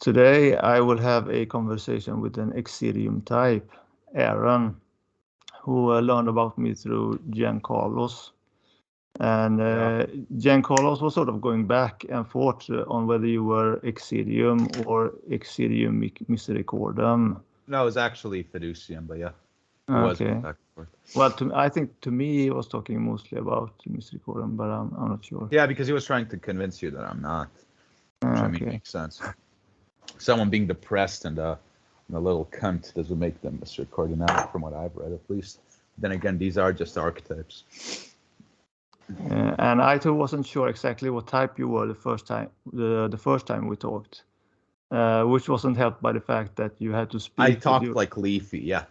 Today I will have a conversation with an Exitium type, Aren, who learned about me through Carlos. And Carlos was sort of going back and forth on whether you were Exitium or Exitium Misericordum. No, it was actually Fiducium, but yeah. It Okay. was going back and forth. Well, I think to me he was talking mostly about Misericordum, but I'm not sure. Yeah, because he was trying to convince you that I'm not. Which I mean makes sense. Someone being depressed and a little cunt doesn't make them Misericordum out, from what I've read at least. Then again, these are just archetypes. And I too wasn't sure exactly what type you were the first time we talked, which wasn't helped by the fact that you had to speak. I talked like Leafy, yeah.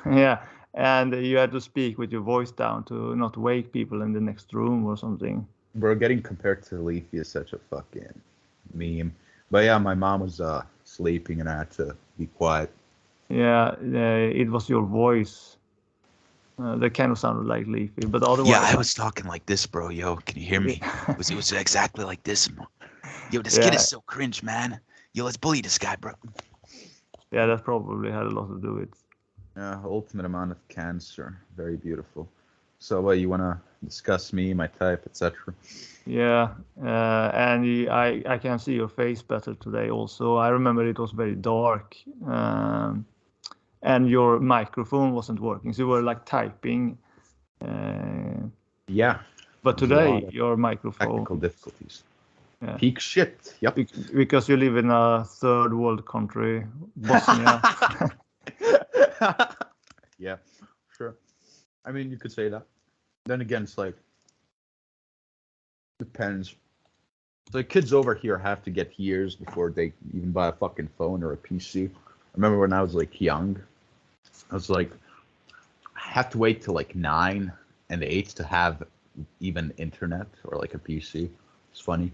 Yeah, and you had to speak with your voice down to not wake people in the next room or something. Bro, getting compared to Leafy is such a fucking meme. But yeah, my mom was sleeping and I had to be quiet. Yeah, it was your voice. That kind of sounded like Leafy, but otherwise. Yeah, I was talking like this, bro. Yo, can you hear me? It was exactly like this. Yo, this kid is so cringe, man. Yo, let's bully this guy, bro. Yeah, that probably had a lot to do with. Yeah, ultimate amount of cancer. Very beautiful. So, you want to discuss me, my type, etc.? Yeah, and I can see your face better today also. I remember it was very dark. And your microphone wasn't working, so you were like typing. Yeah. But today your microphone. Technical difficulties. Yeah. Peak shit. Yep. Because you live in a third world country, Bosnia. Yeah, sure. I mean, you could say that. Then again, it's like depends. The kids over here have to get years before they even buy a fucking phone or a PC. I remember when I was like young. I was like, I had to wait till like 9 and 8 to have even internet or like a PC. It's funny.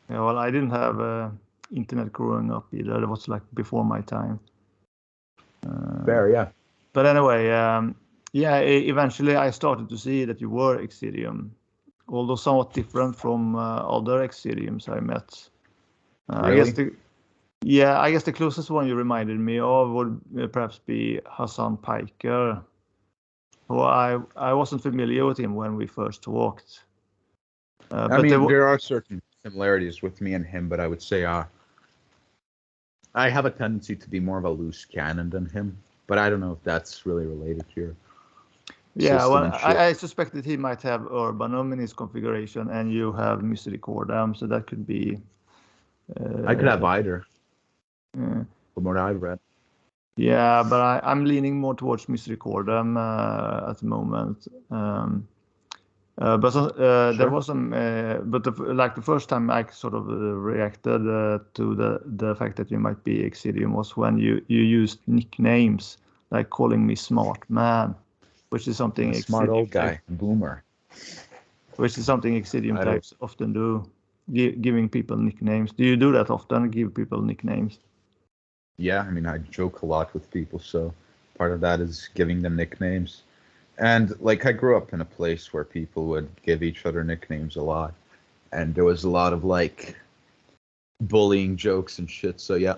Yeah, well, I didn't have internet growing up either. It was like before my time. Fair, yeah. But anyway, eventually I started to see that you were Exitium, although somewhat different from other Exitiums I met. Really? I guess the closest one you reminded me of would perhaps be Hassan Piker. Who I wasn't familiar with him when we first talked. I mean, there are certain similarities with me and him, but I would say I have a tendency to be more of a loose cannon than him. But I don't know if that's really related here. Yeah, well, I suspect that he might have Urbanum in his configuration, and you have Misericordum, so that could be. I could have either. From what I've read. Yeah, but I'm leaning more towards Misericordum at the moment. Sure. There was some, but the first time I sort of reacted to the fact that you might be Exitium was when you used nicknames like calling me smart man, which is something smart old guy, boomer. Which is something Exitium types often do, giving people nicknames. Do you do that often? Give people nicknames? Yeah, I mean, I joke a lot with people, so part of that is giving them nicknames. And like I grew up in a place where people would give each other nicknames a lot, and there was a lot of like bullying jokes and shit. So yeah.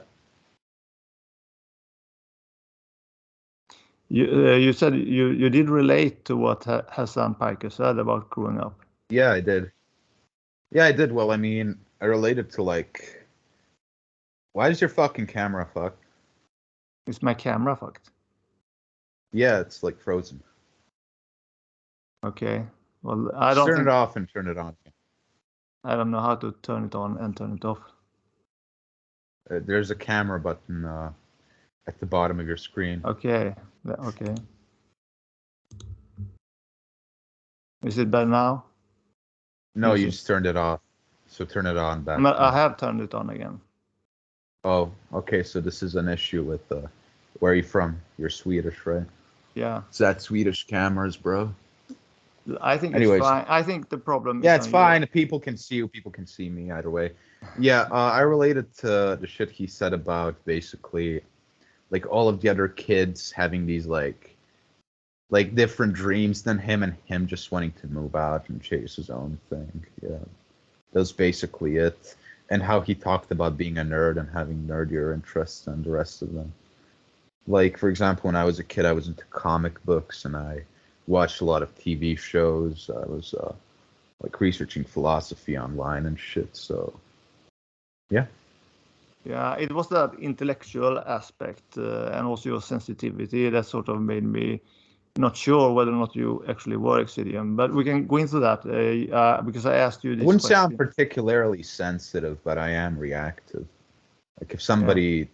You said you did relate to what Hassan Piker said about growing up. Yeah, I did. Yeah, I did. Well, I mean, I related to like. Why is your fucking camera fucked? Is my camera fucked? Yeah, it's like frozen. Okay. Well, I don't turn it off and turn it on. I don't know how to turn it on and turn it off. There's a camera button at the bottom of your screen. Okay. Okay. Is it better now? No, you just turned it off. So turn it on back. I have turned it on again. Oh, okay. So this is an issue with where are you from? You're Swedish, right? Yeah. It's that Swedish cameras, bro. I think it's fine. I think the problem is it's fine. People can see you. People can see me either way. Yeah, I related to the shit he said about basically like all of the other kids having these like different dreams than him and him just wanting to move out and chase his own thing. Yeah, that's basically it. and how he talked about being a nerd and having nerdier interests than the rest of them. Like, for example, when I was a kid, I was into comic books and I watched a lot of TV shows. I was like researching philosophy online and shit. So, yeah. Yeah, it was that intellectual aspect and also your sensitivity that sort of made me not sure whether or not you actually were Exitium. But we can go into that because I asked you this I wouldn't question. say I'm particularly sensitive, but I am reactive. Like if somebody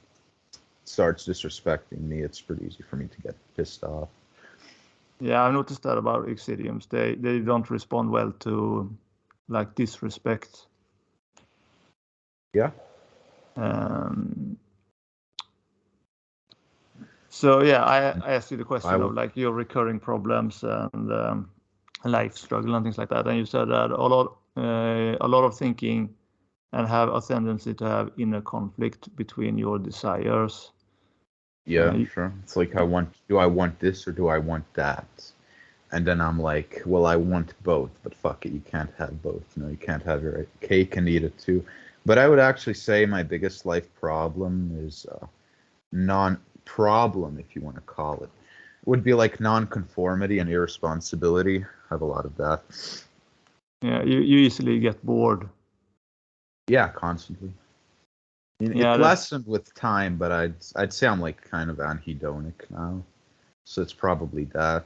starts disrespecting me, it's pretty easy for me to get pissed off. Yeah, I've noticed that about Exitiums. They don't respond well to like disrespect. Yeah. So yeah, I asked you the question of like your recurring problems and life struggle and things like that, and you said that a lot of thinking and have a tendency to have inner conflict between your desires. Yeah, sure. It's like do I want this or do I want that? And then I'm like, well, I want both, but fuck it, you can't have both. No, you can't have your cake and eat it too. But I would actually say my biggest life problem is non-problem, if you want to call it. It would be like non-conformity and irresponsibility. I have a lot of that. Yeah, you easily get bored. Yeah, constantly. I mean, it lessened with time, but I'd say I'm like kind of anhedonic now. So it's probably that.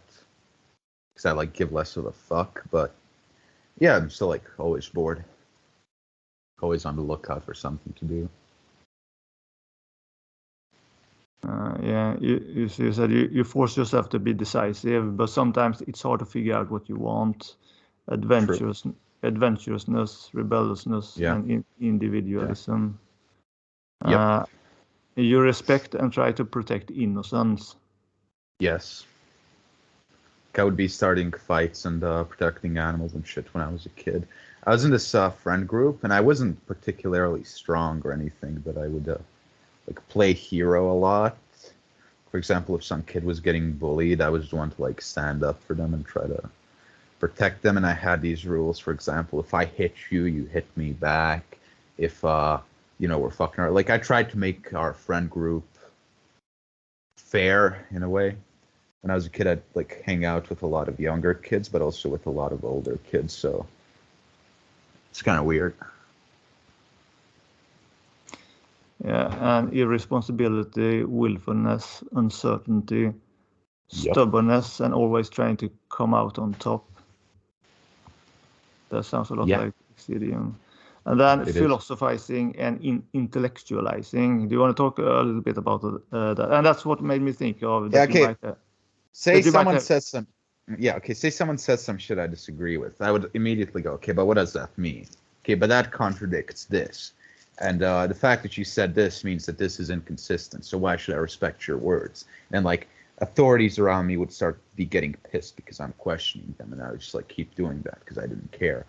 Because I like give less of a fuck, but yeah, I'm still like always bored. Always on the lookout for something to do. Yeah, you said you force yourself to be decisive, but sometimes it's hard to figure out what you want. Adventurousness, rebelliousness, and individualism. Yeah. You respect and try to protect innocence. Yes. I would be starting fights and protecting animals and shit when I was a kid. I was in this friend group, and I wasn't particularly strong or anything, but I would like play hero a lot. For example, if some kid was getting bullied, I was the one to like stand up for them and try to protect them. And I had these rules. For example, if I hit you, you hit me back. If we're fucking around. Like I tried to make our friend group fair in a way. When I was a kid, I'd like hang out with a lot of younger kids, but also with a lot of older kids. So it's kind of weird. Yeah, and irresponsibility, willfulness, uncertainty, stubbornness, and always trying to come out on top. That sounds a lot like Exitium. And then philosophizing and intellectualizing. Do you want to talk a little bit about that? And that's what made me think of that. Yeah, okay. Say someone says some shit I disagree with. I would immediately go, okay, but what does that mean? Okay, but that contradicts this. And the fact that you said this means that this is inconsistent. So why should I respect your words? And like authorities around me would start getting pissed because I'm questioning them. And I would just like keep doing that because I didn't care.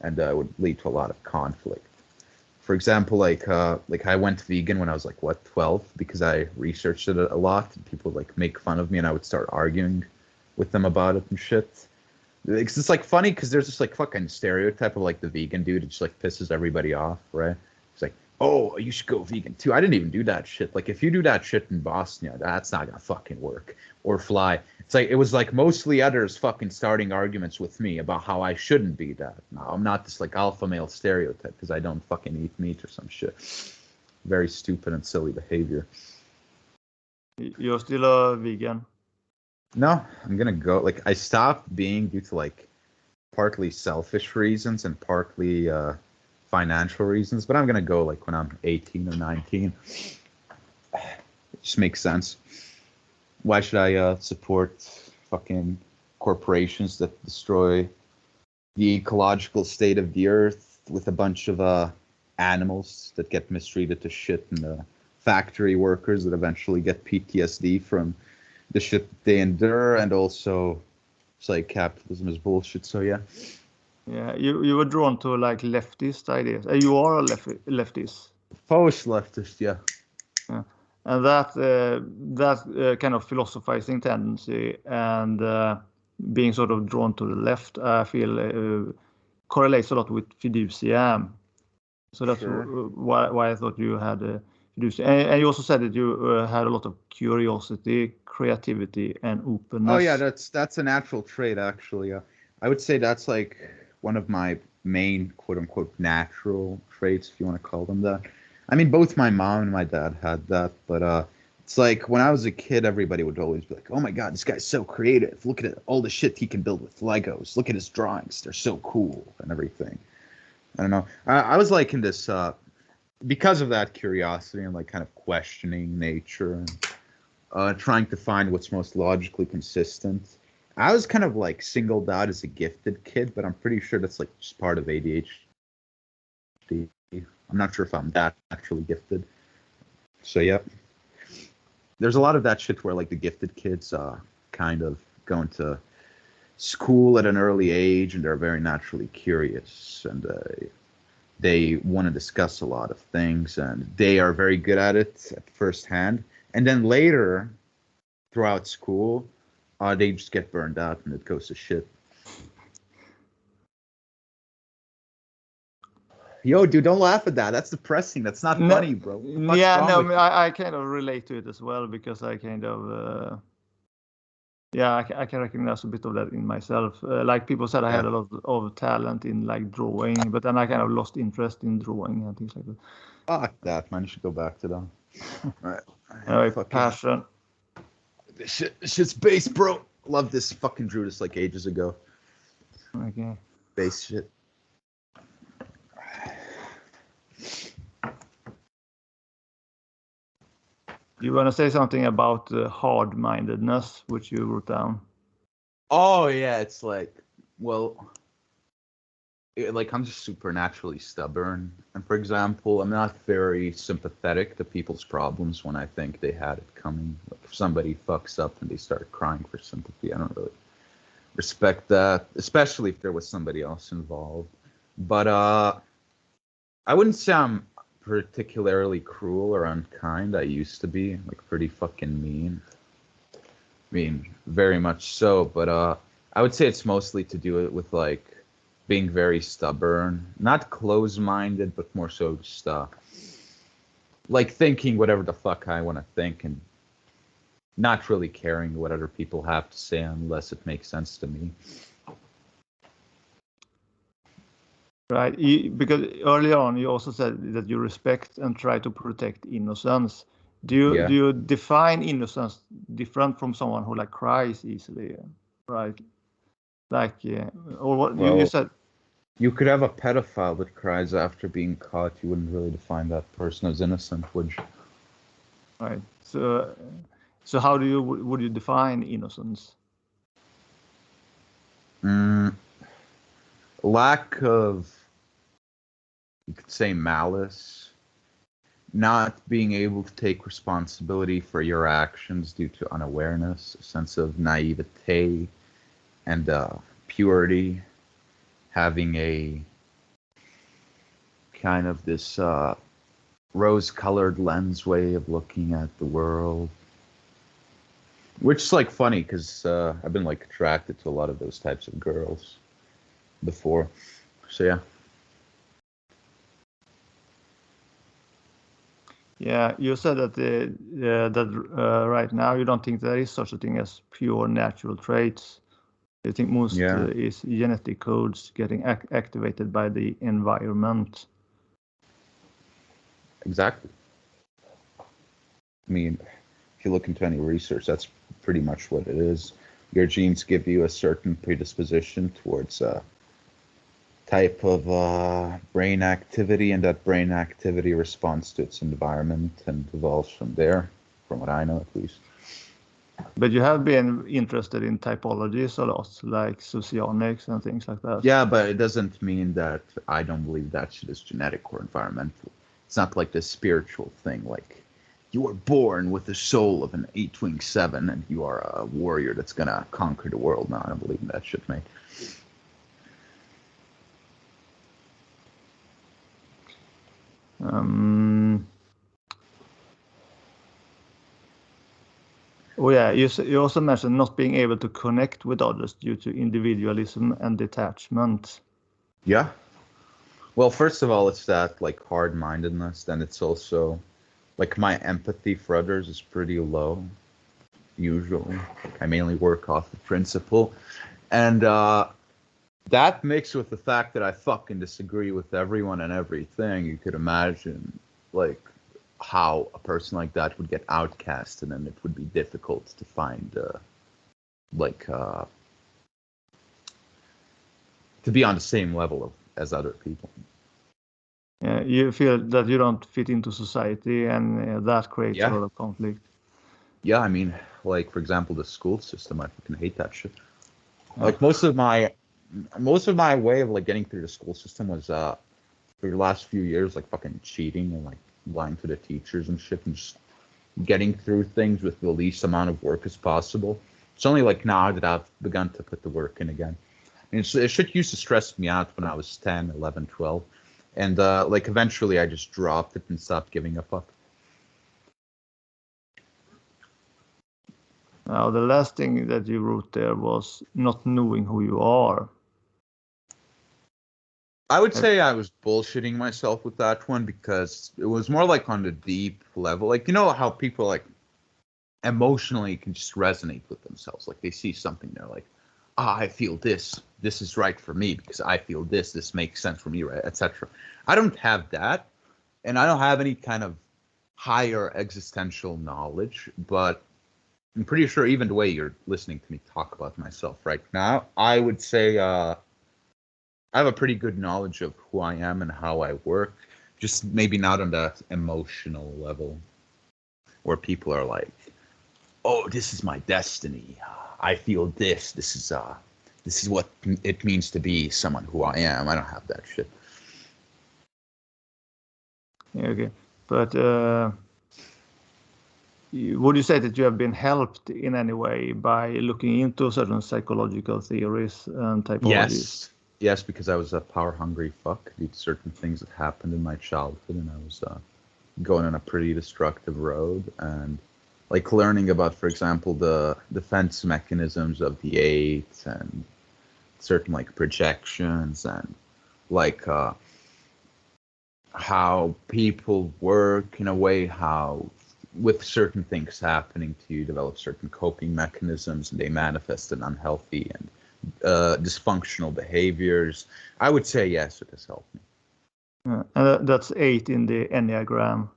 And it would lead to a lot of conflict. For example, like I went vegan when I was like 12 because I researched it a lot. And people would like make fun of me, and I would start arguing with them about it and shit. It's like funny because there's this like fucking stereotype of like the vegan dude. It just like pisses everybody off, right? It's like, oh, you should go vegan too. I didn't even do that shit. Like if you do that shit in Boston, that's not gonna fucking work or fly. It's like it was like mostly others fucking starting arguments with me about how I shouldn't be that. No, I'm not this like alpha male stereotype because I don't fucking eat meat or some shit. Very stupid and silly behavior. You're still a vegan? No, I'm gonna go. Like I stopped being due to like partly selfish reasons and partly financial reasons, but I'm gonna go like when I'm 18 or 19. It just makes sense. Why should I support fucking corporations that destroy the ecological state of the earth with a bunch of animals that get mistreated to shit and factory workers that eventually get PTSD from the shit that they endure, and also it's like capitalism is bullshit. So yeah. Yeah, you were drawn to like leftist ideas. You are a leftist. Post leftist, yeah. Yeah, and that kind of philosophizing tendency and being sort of drawn to the left, I feel correlates a lot with fiducia. So that's why I thought you had produced. And you also said that you had a lot of curiosity, creativity, and openness. Oh yeah, that's a natural trait actually. I would say that's like one of my main quote unquote natural traits, if you want to call them that. I mean, both my mom and my dad had that, but it's like when I was a kid, everybody would always be like, "Oh my God, this guy's so creative! Look at all the shit he can build with Legos. Look at his drawings; they're so cool and everything." I don't know. I was like in this because of that curiosity and like kind of questioning nature and trying to find what's most logically consistent. I was kind of like singled out as a gifted kid, but I'm pretty sure that's like just part of ADHD. I'm not sure if I'm that naturally gifted. So yeah, there's a lot of that shit where like the gifted kids kind of go into school at an early age and they're very naturally curious and they want to discuss a lot of things and they are very good at it at first hand. And then later throughout school, they just get burned out and it goes to shit. Yo, dude, don't laugh at that. That's depressing. That's not funny, bro. I kind of relate to it as well because I kind of, I can recognize a bit of that in myself. Like people said, I had a lot of talent in like drawing, but then I kind of lost interest in drawing and things like that. Fuck that, man. You should go back to that. Right. Anyway, passion. This shit's bass, bro. Love this. Fucking drew this like ages ago. Okay. Bass shit. You want to say something about hard-mindedness, which you wrote down? Oh yeah, it's like, well, like I'm just supernaturally stubborn, and for example, I'm not very sympathetic to people's problems when I think they had it coming. Like if somebody fucks up and they start crying for sympathy, I don't really respect that, especially if there was somebody else involved. But I wouldn't say I'm particularly cruel or unkind. I used to be like pretty fucking mean. I mean, very much so, but I would say it's mostly to do it with like being very stubborn, not close-minded, but more so just like thinking whatever the fuck I want to think and not really caring what other people have to say unless it makes sense to me. Right, because early on you also said that you respect and try to protect innocence. Do you define innocence different from someone who like cries easily, right? Like, or what you said? You could have a pedophile that cries after being caught. You wouldn't really define that person as innocent, would you? Right. So how would you define innocence? Lack of, you could say, malice, not being able to take responsibility for your actions due to unawareness, a sense of naivete and purity, having a kind of this rose-colored lens way of looking at the world, which is like funny because I've been like attracted to a lot of those types of girls before. So yeah. Yeah, you said that right now you don't think there is such a thing as pure natural traits. You think most is genetic codes getting activated by the environment. Exactly. I mean, if you look into any research, that's pretty much what it is. Your genes give you a certain predisposition towards type of brain activity, and that brain activity responds to its environment and evolves from there, from what I know at least. But you have been interested in typologies a lot, like socionics and things like that. Yeah, but it doesn't mean that I don't believe that shit is genetic or environmental. It's not like this spiritual thing, like you are born with the soul of an 8-wing 7 and you are a warrior that's gonna conquer the world. No, I don't believe in that shit, mate. Oh yeah, you also mentioned not being able to connect with others due to individualism and detachment. Yeah. Well, first of all, it's that like hard-mindedness. Then it's also like my empathy for others is pretty low. Usually, like, I mainly work off the principle, and that mixed with the fact that I fucking disagree with everyone and everything, you could imagine like how a person like that would get outcasted, and it would be difficult to find like to be on the same level as other people. Yeah, you feel that you don't fit into society, and that creates a lot of conflict. Yeah, I mean, like for example, the school system, I fucking hate that shit. Like most of my way of like getting through the school system was for the last few years like fucking cheating and like lying to the teachers and shit, and just getting through things with the least amount of work as possible. It's only like now that I've begun to put the work in again. And it shit used to stress me out when I was 10, 11, 12. And like eventually I just dropped it and stopped giving a fuck. Now, the last thing that you wrote there was not knowing who you are. I would say I was bullshitting myself with that one because it was more like on the deep level. Like, you know how people like emotionally can just resonate with themselves. Like they see something, they're like, I feel this. This is right for me because I feel this. This makes sense for me, right? Etc. I don't have that. And I don't have any kind of higher existential knowledge, but I'm pretty sure even the way you're listening to me talk about myself right now, I would say I have a pretty good knowledge of who I am and how I work, just maybe not on that emotional level where people are like, oh, this is my destiny. I feel this. This is what it means to be someone who I am. I don't have that shit. Yeah, okay. But would you say that you have been helped in any way by looking into certain psychological theories and typologies? Yes, because I was a power-hungry fuck due to certain things that happened in my childhood, and I was going on a pretty destructive road, and like learning about, for example, the defense mechanisms of the eight and certain like projections and like how people work in a way, how with certain things happening to you develop certain coping mechanisms and they manifest in unhealthy and dysfunctional behaviors. I would say yes, it has helped me. And that's 8 in the Enneagram.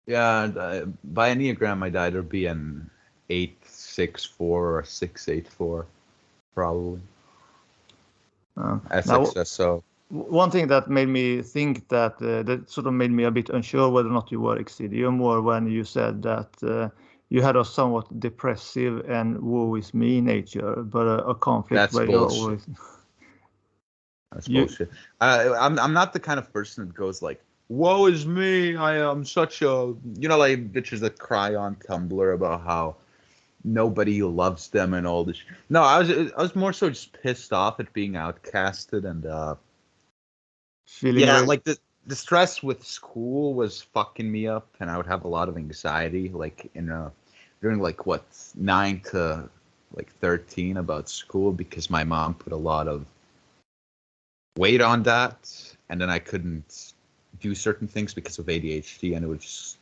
Yeah, by Enneagram, I'd either be an 8-6-4 or a 6-8-4, probably. SXSO. One thing that made me think that sort of made me a bit unsure whether or not you were Exitium, or when you said that you had a somewhat depressive and woe is me nature, but a conflict. That's where bullshit. you're always... That's bullshit. I'm not the kind of person that goes like, woe is me, I am such a, you know, like bitches that cry on Tumblr about how nobody loves them and all this. No, I was more so just pissed off at being outcasted and like the stress with school was fucking me up, and I would have a lot of anxiety, like during like 9 to like 13 about school, because my mom put a lot of weight on that, and then I couldn't do certain things because of ADHD, and it would just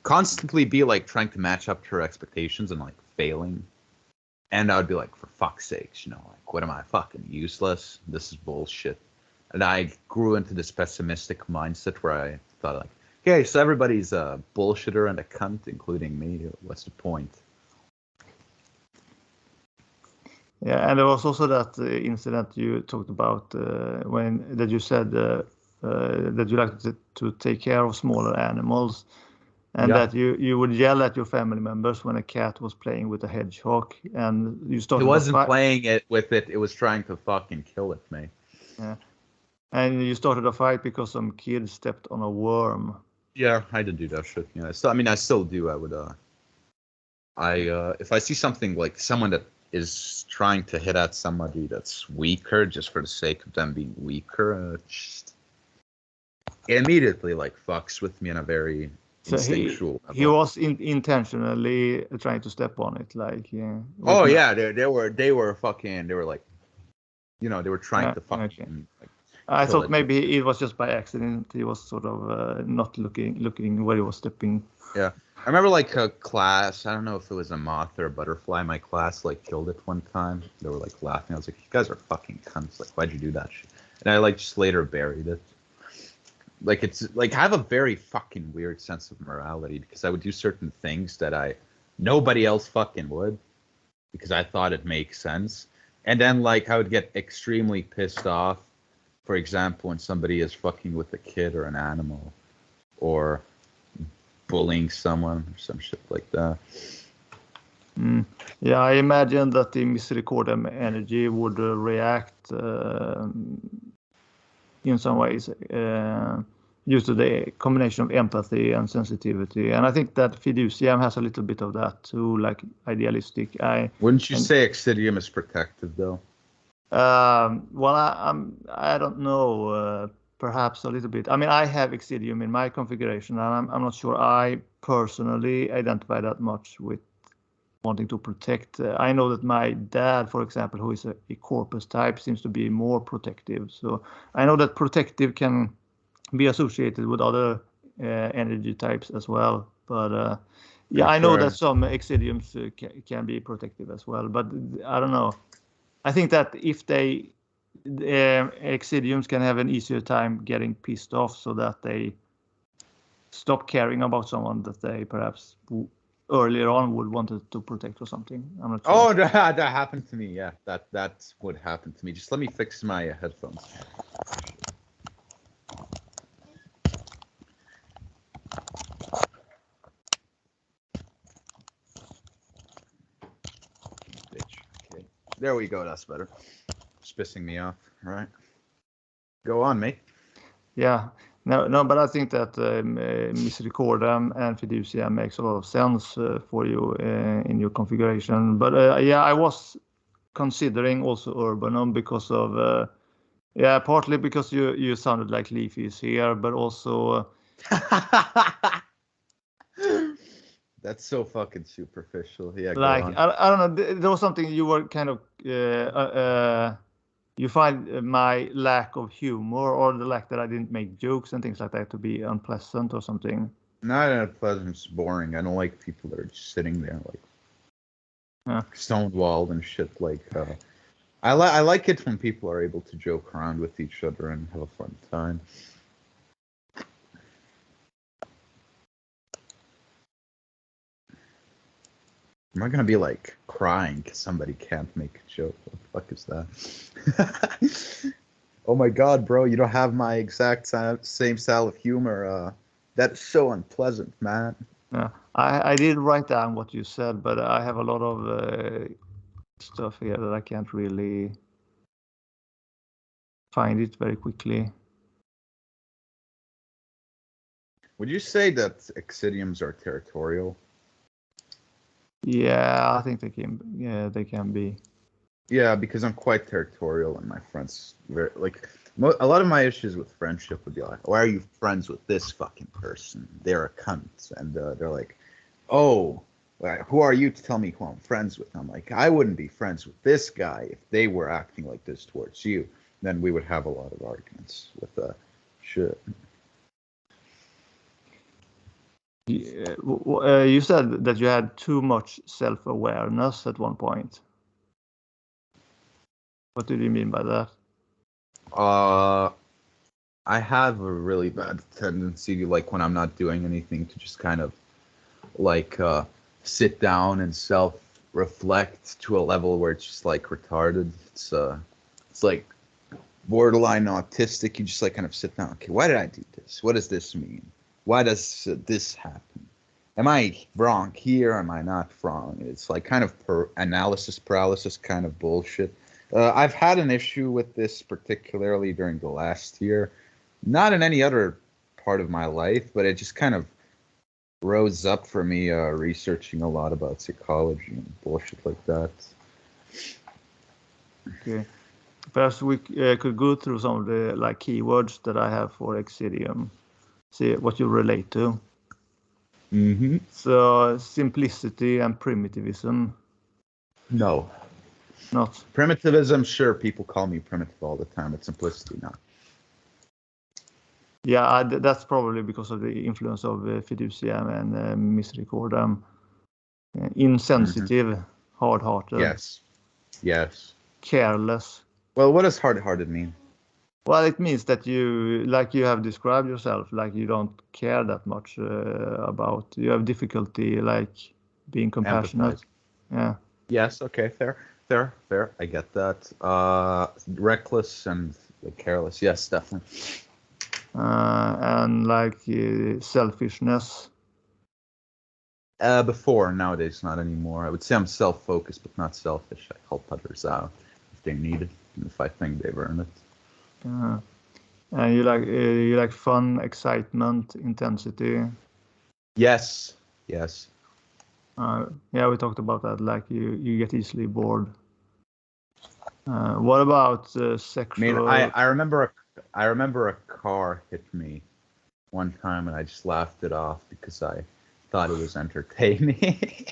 constantly be like trying to match up to her expectations and like failing. And I would be like, for fuck's sakes, you know, like, what am I, fucking useless? This is bullshit. And I grew into this pessimistic mindset where I thought like, okay, so everybody's a bullshitter and a cunt, including me. What's the point? Yeah, and there was also that incident you talked about that you said that you like to take care of smaller animals, and that you would yell at your family members when a cat was playing with a hedgehog, and you started. It wasn't playing it with it; it was trying to fucking kill it, mate. Yeah, and you started a fight because some kid stepped on a worm. Yeah, I did do that shit. Yeah, I still do. I would. If I see something like someone that is trying to hit at somebody that's weaker just for the sake of them being weaker, it immediately like fucks with me in a very instinctual level. He was intentionally trying to step on it, like oh yeah, they were fucking, they were like, you know, they were trying to fucking like, I thought maybe it was just by accident. He was sort of not looking where he was stepping. Yeah. I remember like a class, I don't know if it was a moth or a butterfly, my class like killed it one time. They were like laughing. I was like, you guys are fucking cunts. Like, why'd you do that shit? And I like just later buried it. Like, it's like I have a very fucking weird sense of morality because I would do certain things that nobody else fucking would because I thought it makes sense. And then like I would get extremely pissed off, for example, when somebody is fucking with a kid or an animal or bullying someone or some shit like that. Yeah, I imagine that the misericordium energy would react in some ways due to the combination of empathy and sensitivity. And I think that fiducium has a little bit of that too, like idealistic. Wouldn't you say Exitium is protective though? Well, I don't know. Perhaps a little bit. I mean, I have Exitium in my configuration, and I'm not sure I personally identify that much with wanting to protect. I know that my dad, for example, who is a corpus type, seems to be more protective. So I know that protective can be associated with other energy types as well. But yeah, I know that some Exidiums can be protective as well. But I don't know. I think that if Exidiums can have an easier time getting pissed off so that they stop caring about someone that they perhaps earlier on would wanted to protect or something. I'm not sure. Oh, that happened to me. Yeah, that's what happened to me. Just let me fix my headphones. Bitch. Okay. There we go. That's better. Just pissing me off. All right. Go on, mate. Yeah. No, but I think that misericordium and fiducia makes a lot of sense for you in your configuration. But yeah, I was considering also urbanum because of partly because you sounded like Leafy is here, but also That's so fucking superficial. Yeah, like go on. I don't know. There was something you were kind of you find my lack of humor or the lack that I didn't make jokes and things like that to be unpleasant or something. Not unpleasant, it's boring. I don't like people that are just sitting there like stonewalled and shit. Like, I like it when people are able to joke around with each other and have a fun time. Am I gonna be like crying because somebody can't make a joke? What the fuck is that? Oh my god, bro, you don't have my exact same style of humor. That's so unpleasant, man. Yeah, I did write down what you said, but I have a lot of stuff here that I can't really find it very quickly. Would you say that Exidiums are territorial? Yeah, I think they can. Yeah, they can be. Yeah, because I'm quite territorial, and my friends very like. A lot of my issues with friendship would be like, why are you friends with this fucking person? They're a cunt, and they're like, oh, who are you to tell me who I'm friends with? I'm like, I wouldn't be friends with this guy if they were acting like this towards you. Then we would have a lot of arguments with shit. You said that you had too much self-awareness at one point. What do you mean by that? I have a really bad tendency to, like, when I'm not doing anything, to just kind of like sit down and self-reflect to a level where it's just like retarded. It's like borderline autistic. You just like kind of sit down. Okay, why did I do this? What does this mean? Why does this happen? Am I wrong here? Am I not wrong? It's like kind of analysis paralysis kind of bullshit. I've had an issue with this particularly during the last year. Not in any other part of my life, but it just kind of rose up for me researching a lot about psychology and bullshit like that. Okay. Perhaps we could go through some of the like keywords that I have for Exitium. See what you relate to. Mm-hmm. So simplicity and primitivism. No. Not Primitivism, sure, people call me primitive all the time, but simplicity, no. Yeah, that's probably because of the influence of Fiducium and Misericordum. Insensitive, hard-hearted. Yes. Careless. Well, what does hard-hearted mean? Well, it means that you, like you have described yourself, like you don't care that much about. You have difficulty, like being compassionate. Empathize. Yeah. Yes. Okay. Fair. I get that. Reckless and careless. Yes, definitely. And like selfishness. Before, nowadays, not anymore. I would say I'm self-focused, but not selfish. I help others out if they need it, and if I think they've earned it. And you like fun, excitement, intensity. Yes. Yeah, we talked about that. Like you get easily bored. What about sexual? I mean, I remember a car hit me one time, and I just laughed it off because I thought it was entertaining.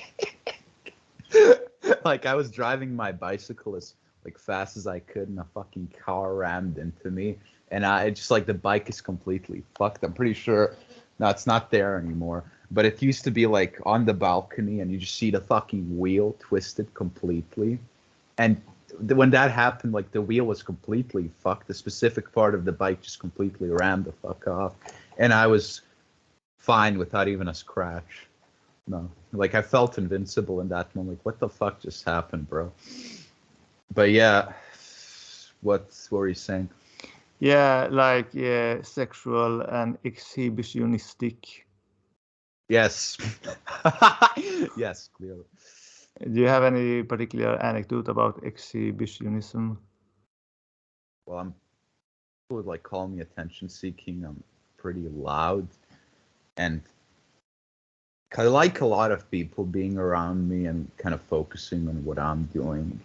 Like I was driving my bicycle as fast as I could, and a fucking car rammed into me, and I just the bike is completely fucked. I'm pretty sure, no, it's not there anymore. But it used to be on the balcony, and you just see the fucking wheel twisted completely, and when that happened, the wheel was completely fucked. The specific part of the bike just completely rammed the fuck off, and I was fine without even a scratch. No, I felt invincible in that moment. What the fuck just happened, bro? But yeah, what were you saying? Yeah, sexual and exhibitionistic. Yes. Yes, clearly. Do you have any particular anecdote about exhibitionism? Well, people would call me attention seeking. I'm pretty loud, and I like a lot of people being around me and kind of focusing on what I'm doing.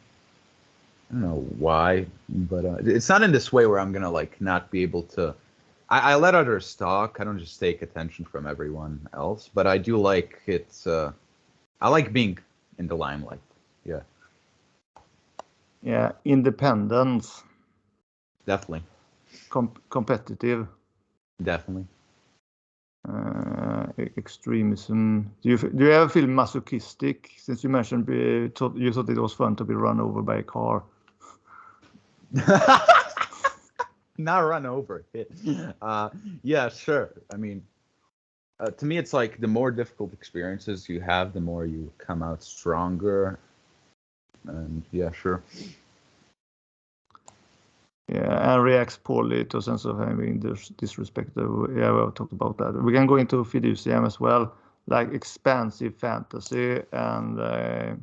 I don't know why, but it's not in this way where I'm gonna not be able to. I let others talk. I don't just take attention from everyone else, but I do like it. I like being in the limelight. Yeah. Yeah, independence. Definitely. Competitive. Definitely. Extremism. Do you ever feel masochistic? Since you mentioned you thought it was fun to be run over by a car. Not run over. Yeah, sure. I mean, to me, it's the more difficult experiences you have, the more you come out stronger. And yeah, sure. Yeah, and reacts poorly to a sense of having disrespect. Yeah, we have talked about that. We can go into Fiducium as well, expansive fantasy and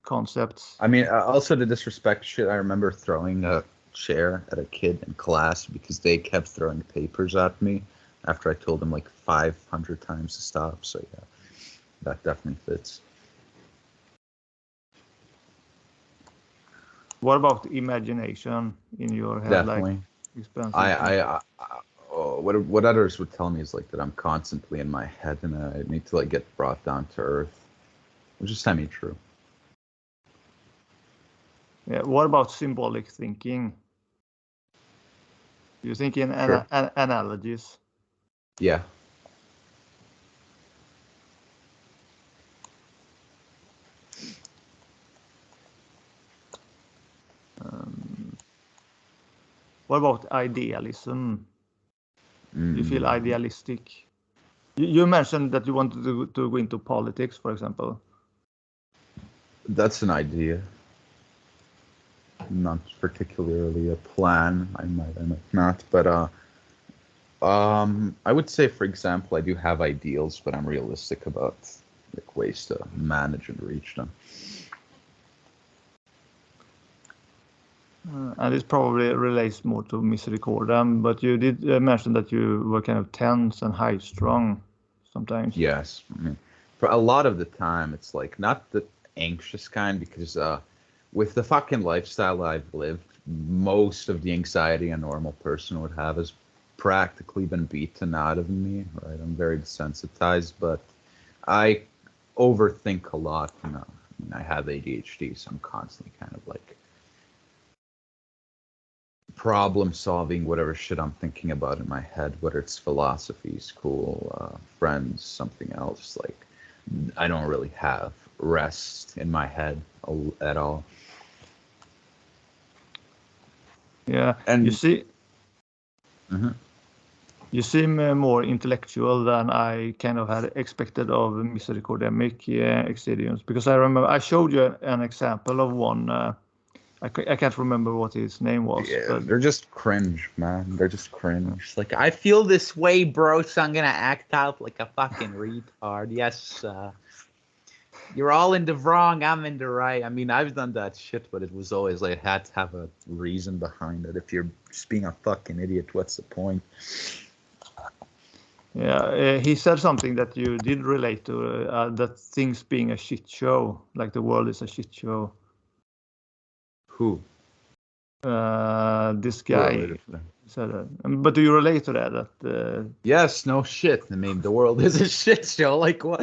concepts. I mean, also the disrespect shit. I remember throwing a chair at a kid in class because they kept throwing papers at me after I told them 500 times to stop. So yeah, that definitely fits. What about imagination in your head? Definitely. Expansive. What others would tell me is that I'm constantly in my head and I need to get brought down to earth, which is semi-true. Yeah. What about symbolic thinking? You think in Sure. analogies? Yeah. What about idealism? You feel Mm. idealistic? You mentioned that you wanted to go into politics, for example. That's an idea. Not particularly a plan. I might not, but I would say, for example, I do have ideals, but I'm realistic about ways to manage and reach them. And this probably relates more to Misericordum, but you did mention that you were kind of tense and high-strung sometimes. Yes. I mean, for a lot of the time, it's not the anxious kind, because with the fucking lifestyle I've lived, most of the anxiety a normal person would have has practically been beaten out of me, right? I'm very desensitized, but I overthink a lot. I mean, I have ADHD, so I'm constantly kind of problem solving, whatever shit I'm thinking about in my head, whether it's philosophy, school, friends, something else. Like, I don't really have rest in my head at all. Yeah, And you see, Mhm. you seem more intellectual than I kind of had expected of Misericordemic Exitiums, because I remember I showed you an example of one. I can't remember what his name was. Yeah, But they're just cringe, man. They're just cringe. Like, I feel this way, bro, so I'm gonna act out like a fucking retard. Yes, you're all in the wrong, I'm in the right. I mean, I've done that shit, but it was always like, I had to have a reason behind it. If you're just being a fucking idiot, what's the point? yeah, he said something that you did relate to, that things being a shit show, like the world is a shit show. Who? This guy said that. But do you relate to that? Yes, no shit. I mean, the world is a shit show. Like, what?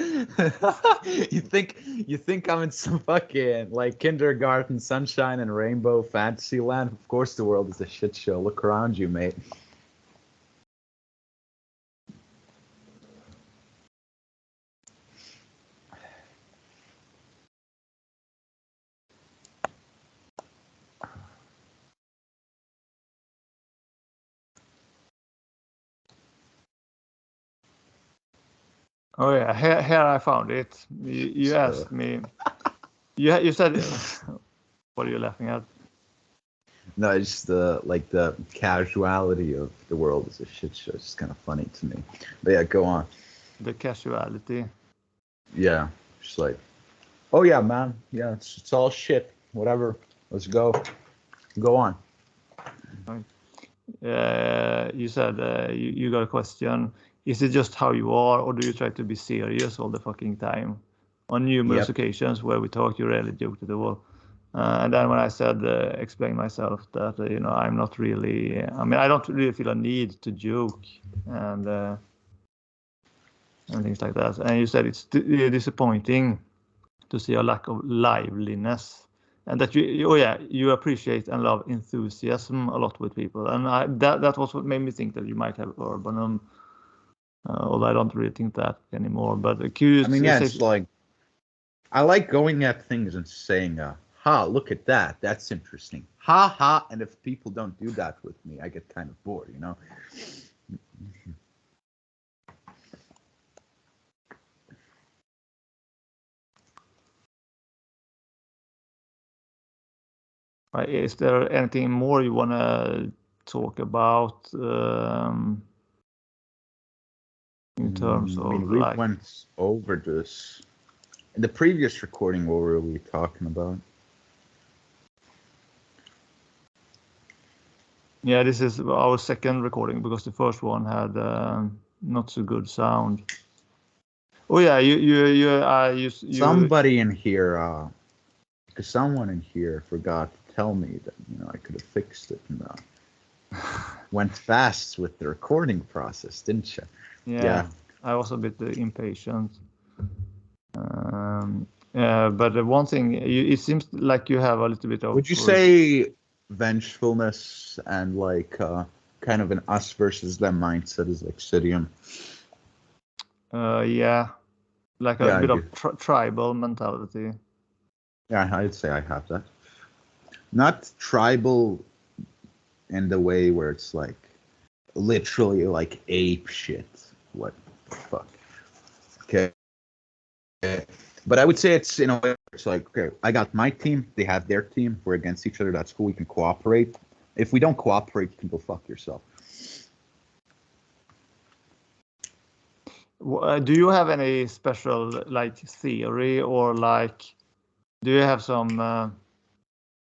you think I'm in some fucking like kindergarten sunshine and rainbow fantasy land? Of course, the world is a shit show. Look around you, mate. Oh yeah, here I found it. You asked me. You said, what are you laughing at? No, it's just the casuality of the world is a shit show. It's just kind of funny to me. But yeah, go on. The casuality. Yeah, just like, oh yeah, man. Yeah, it's all shit. Whatever. Let's go. Go on. You said you got a question. Is it just how you are, or do you try to be serious all the fucking time? On numerous occasions where we talk, you really joke to the wall. And then when I said, explain myself that, I'm not really, I don't really feel a need to joke and things like that. And you said it's disappointing to see a lack of liveliness, and that you appreciate and love enthusiasm a lot with people. And that was what made me think that you might have urbanum, although I don't really think that anymore. But curious. I mean, yeah, it's like, I like going at things and saying, ha, look at that. That's interesting. Ha ha. And if people don't do that with me, I get kind of bored, you know? Is there anything more you want to talk about in terms of, I mean, we went over this in the previous recording. What were we talking about? Yeah, this is our second recording because the first one had not so good sound. Oh yeah, you somebody in here, because someone in here forgot to tell me that I could have fixed it and went fast with the recording process, didn't you? Yeah. I was a bit impatient. But the one thing, it seems like you have a little bit of. Would you say vengefulness and like kind of an us versus them mindset is Exitium? Yeah, like a bit of tribal mentality. Yeah, I'd say I have that. Not tribal in the way where it's like literally like ape shit. What the fuck? Okay. But I would say it's in a way it's like, okay, I got my team, they have their team, we're against each other, that's cool, we can cooperate. If we don't cooperate, you can go fuck yourself. Do you have any special like theory, or like do you have some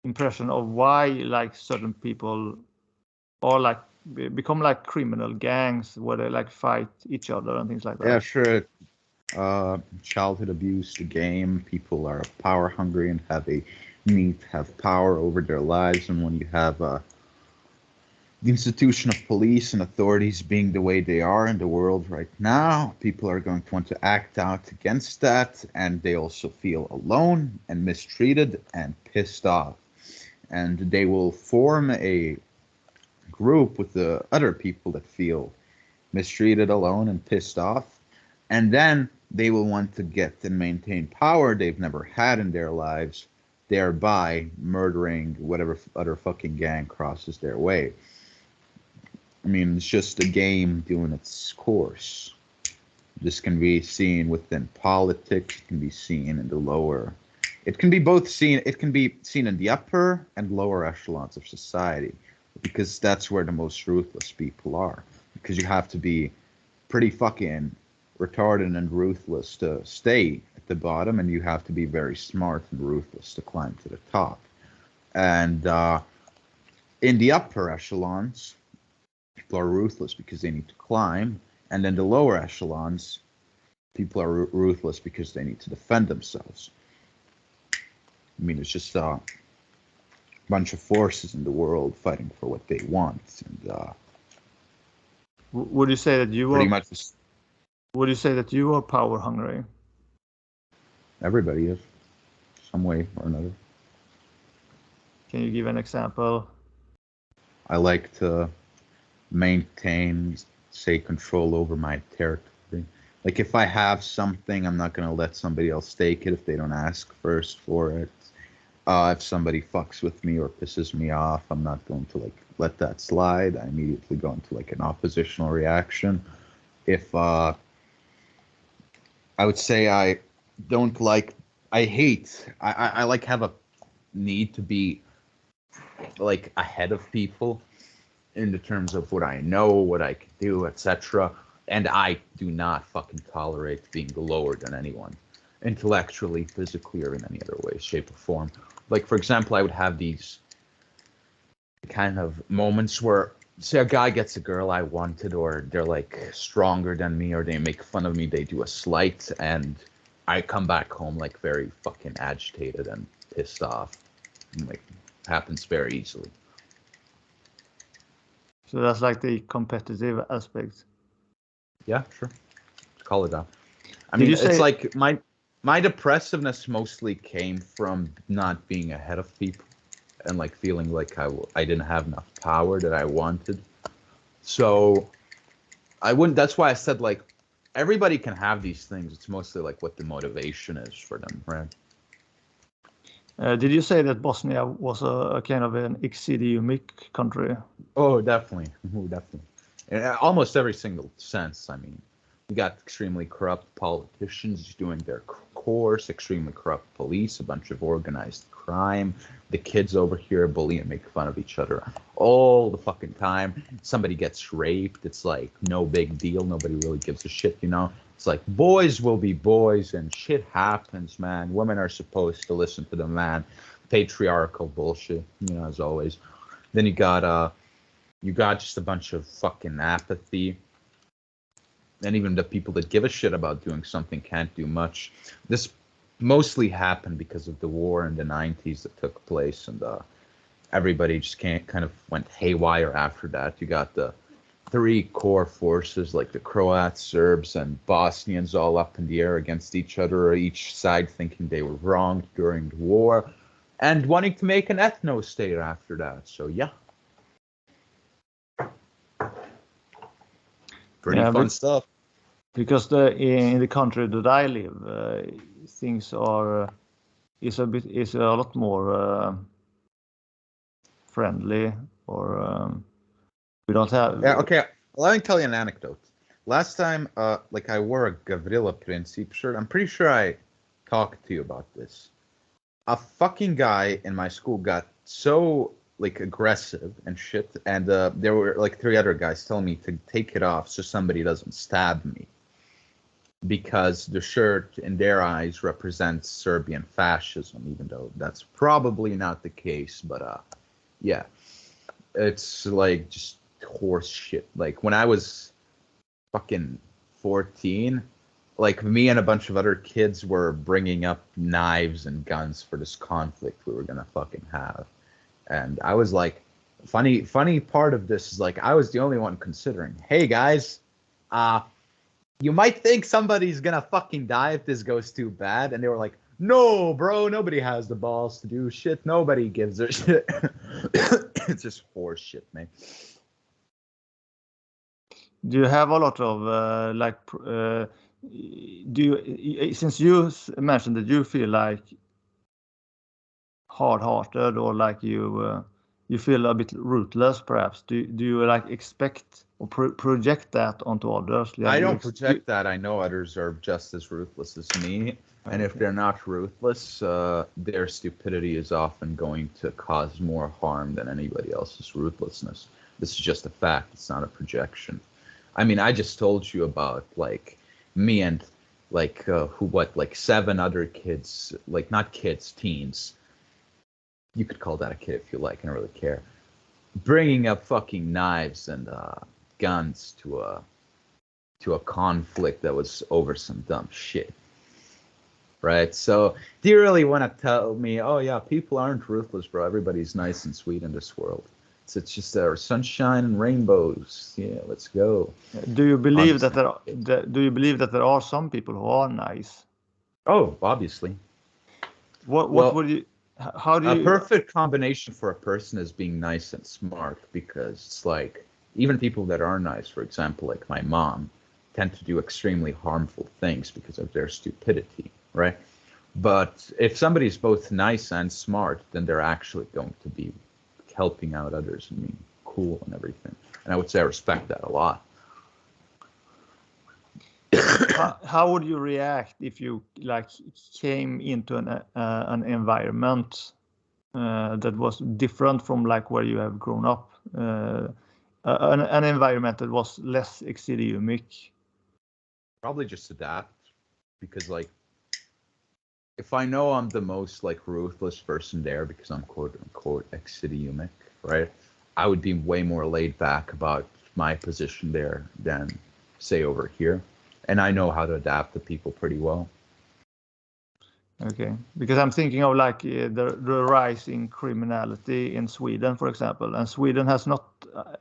impression of why like certain people or like become like criminal gangs where they like fight each other and things like that? Yeah, sure. Childhood abuse, the game, people are power hungry and have a need to have power over their lives, and when you have the institution of police and authorities being the way they are in the world right now, people are going to want to act out against that, and they also feel alone and mistreated and pissed off, and they will form a group with the other people that feel mistreated, alone, and pissed off. And then they will want to get and maintain power they've never had in their lives, thereby murdering whatever other fucking gang crosses their way. I mean, it's just a game doing its course. This can be seen within politics, it can be seen in the lower. It can be both seen, it can be seen in the upper and lower echelons of society, because that's where the most ruthless people are. Because you have to be pretty fucking retarded and ruthless to stay at the bottom, and you have to be very smart and ruthless to climb to the top. And in the upper echelons, people are ruthless because they need to climb, and in the lower echelons, people are ruthless because they need to defend themselves. I mean, it's just a bunch of forces in the world fighting for what they want. And would you say that you pretty are? Much would you say that you are power hungry? Everybody is, some way or another. Can you give an example? I like to maintain, say, control over my territory. Like, if I have something, I'm not going to let somebody else take it if they don't ask first for it. If somebody fucks with me or pisses me off, I'm not going to, like, let that slide. I immediately go into, like, an oppositional reaction. If, I would say I don't like, I like have a need to be, like, ahead of people in the terms of what I know, what I can do, etc. And I do not fucking tolerate being lower than anyone, intellectually, physically, or in any other way, shape, or form. Like, for example, I would have these kind of moments where, say, a guy gets a girl I wanted, or they're, like, stronger than me, or they make fun of me, they do a slight, and I come back home, like, very fucking agitated and pissed off. And, like, happens very easily. So that's like the competitive aspect. Yeah, sure. Call it that. I mean, it's like my depressiveness mostly came from not being ahead of people and, like, feeling like I didn't have enough power that I wanted. So I wouldn't. That's why I said, like, everybody can have these things. It's mostly like what the motivation is for them, right? Did you say that Bosnia was a kind of an exitiumic country? Oh, definitely. Definitely. In almost every single sense. I mean, we got extremely corrupt politicians doing their course, extremely corrupt police, a bunch of organized crime. The kids over here bully and make fun of each other all the fucking time. Somebody gets raped. It's like no big deal. Nobody really gives a shit, you know? It's like boys will be boys and shit happens, man. Women are supposed to listen to the man. Patriarchal bullshit, you know, as always. Then you got just a bunch of fucking apathy. And even the people that give a shit about doing something can't do much. This mostly happened because of the war in the 90s that took place, and everybody just kind of went haywire after that. You got the three core forces, like the Croats, Serbs, and Bosnians, all up in the air against each other, each side thinking they were wrong during the war, and wanting to make an ethno-state after that. So, yeah. Pretty fun stuff. Because in the country that I live, things are is a lot more friendly, or we don't have. Yeah. Okay. Let me tell you an anecdote. Last time, like, I wore a Gavrila Princip shirt. I'm pretty sure I talked to you about this. A fucking guy in my school got so, like, aggressive and shit, and there were, like, three other guys telling me to take it off so somebody doesn't stab me, because the shirt in their eyes represents Serbian fascism, even though that's probably not the case. But yeah, it's like just horse shit. Like, when I was fucking 14, like, me and a bunch of other kids were bringing up knives and guns for this conflict we were gonna fucking have. And I was like, funny part of this is, like, I was the only one considering, hey guys, you might think somebody's gonna fucking die if this goes too bad. And they were like, no, bro, nobody has the balls to do shit. Nobody gives a shit. It's just horse shit, man. Do you have a lot of since you mentioned that you feel like hard-hearted or like you feel a bit ruthless, perhaps? Do you like expect or project that onto others? I don't project that. I know others are just as ruthless as me. And if they're not ruthless, their stupidity is often going to cause more harm than anybody else's ruthlessness. This is just a fact. It's not a projection. I mean, I just told you about like me and like 7 other kids, like not kids, teens. You could call that a kid if you like. I don't really care. Bringing up fucking knives and guns to a conflict that was over some dumb shit. Right? So do you really want to tell me, oh yeah, people aren't ruthless, bro. Everybody's nice and sweet in this world. It's just our sunshine and rainbows. Yeah, let's go. Do you believe that there are some people who are nice? Oh, obviously. What would you? How do you? A perfect combination for a person is being nice and smart, because it's like even people that are nice, for example, like my mom, tend to do extremely harmful things because of their stupidity, right? But if somebody's both nice and smart, then they're actually going to be helping out others and being cool and everything. And I would say I respect that a lot. How would you react if you like came into an environment that was different from like where you have grown up, an environment that was less exidiomic? Probably just adapt, because like if I know I'm the most like ruthless person there because I'm quote unquote exidiomic, right? I would be way more laid back about my position there than say over here. And I know how to adapt to people pretty well. Okay, because I'm thinking of like the rise in criminality in Sweden, for example, and Sweden has not